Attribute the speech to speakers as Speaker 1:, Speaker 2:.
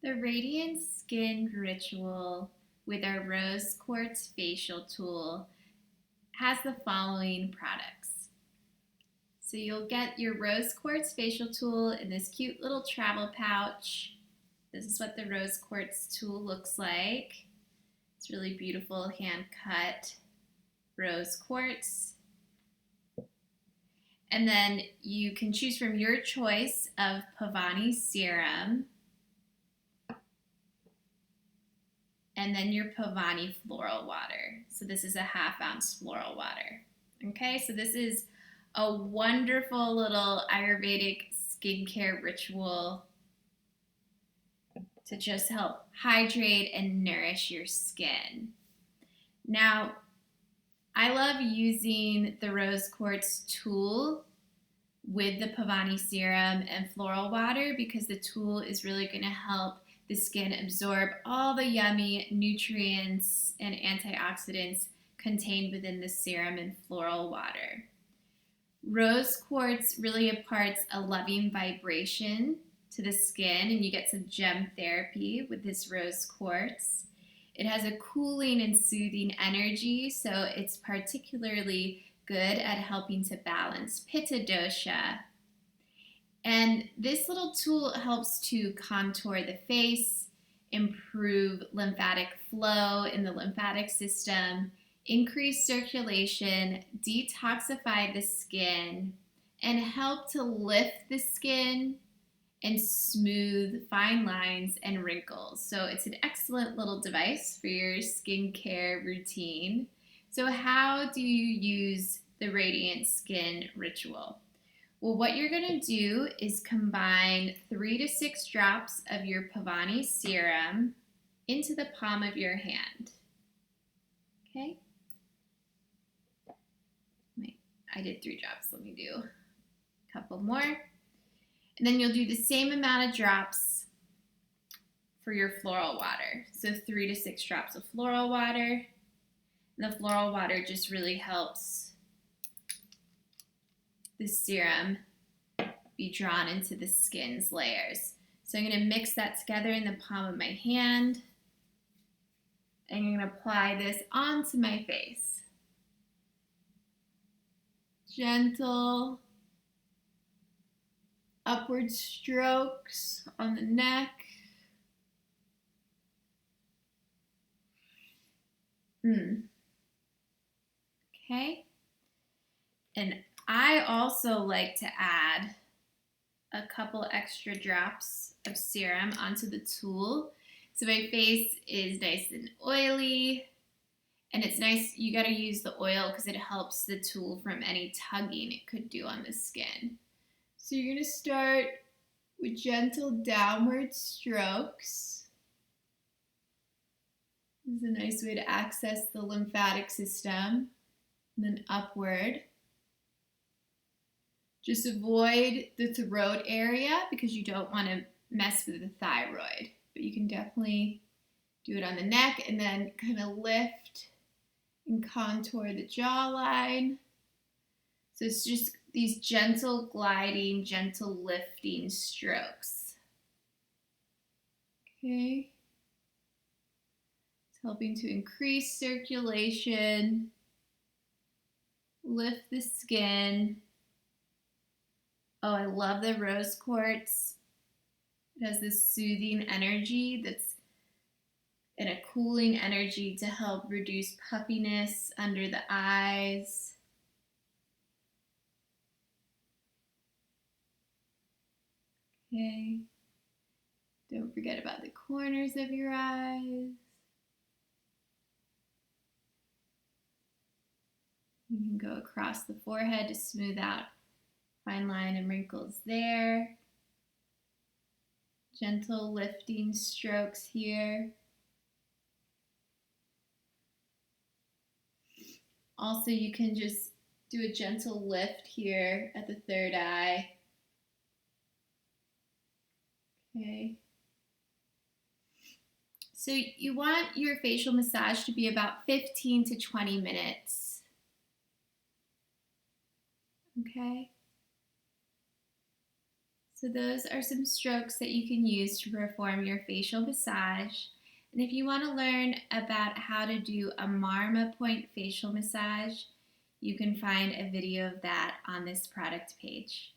Speaker 1: The Radiant Skin Ritual with our Rose Quartz Facial Tool has the following products. So you'll get your Rose Quartz Facial Tool in this cute little travel pouch. This is what the Rose Quartz tool looks like. It's really beautiful, hand-cut rose quartz. And then you can choose from your choice of Pavani serum. And then your Pavani floral water. So this is a 1/2 ounce floral water. Okay, so this is a wonderful little Ayurvedic skincare ritual to just help hydrate and nourish your skin. Now, I love using the rose quartz tool with the Pavani serum and floral water because the tool is really going to help the skin absorb all the yummy nutrients and antioxidants contained within the serum and floral water. Rose quartz really imparts a loving vibration to the skin, and you get some gem therapy with this rose quartz. It has a cooling and soothing energy, so it's particularly good at helping to balance Pitta dosha. And this little tool helps to contour the face, improve lymphatic flow in the lymphatic system, increase circulation, detoxify the skin, and help to lift the skin and smooth fine lines and wrinkles. So it's an excellent little device for your skincare routine. So how do you use the Radiant Skin Ritual? Well, what you're going to do is combine 3 to 6 drops of your Pavani serum into the palm of your hand. Okay? Wait, I did 3 drops. Let me do a couple more. And then you'll do the same amount of drops for your floral water. So 3 to 6 drops of floral water. And the floral water just really helps the serum be drawn into the skin's layers. So I'm going to mix that together in the palm of my hand. And I'm going to apply this onto my face. Gentle upward strokes on the neck. Okay. And I also like to add a couple extra drops of serum onto the tool. So my face is nice and oily, and it's nice, you gotta use the oil because it helps the tool from any tugging it could do on the skin. So you're gonna start with gentle downward strokes. This is a nice way to access the lymphatic system, and then upward. Just avoid the throat area because you don't want to mess with the thyroid. But you can definitely do it on the neck and then kind of lift and contour the jawline. So it's just these gentle gliding, gentle lifting strokes. Okay. It's helping to increase circulation, lift the skin. Oh, I love the rose quartz. It has this soothing energy that's and a cooling energy to help reduce puffiness under the eyes. Okay. Don't forget about the corners of your eyes. You can go across the forehead to smooth out fine line and wrinkles there. Gentle lifting strokes here. Also, you can just do a gentle lift here at the third eye. Okay. So you want your facial massage to be about 15 to 20 minutes. Okay. So those are some strokes that you can use to perform your facial massage. And if you want to learn about how to do a marma point facial massage, you can find a video of that on this product page.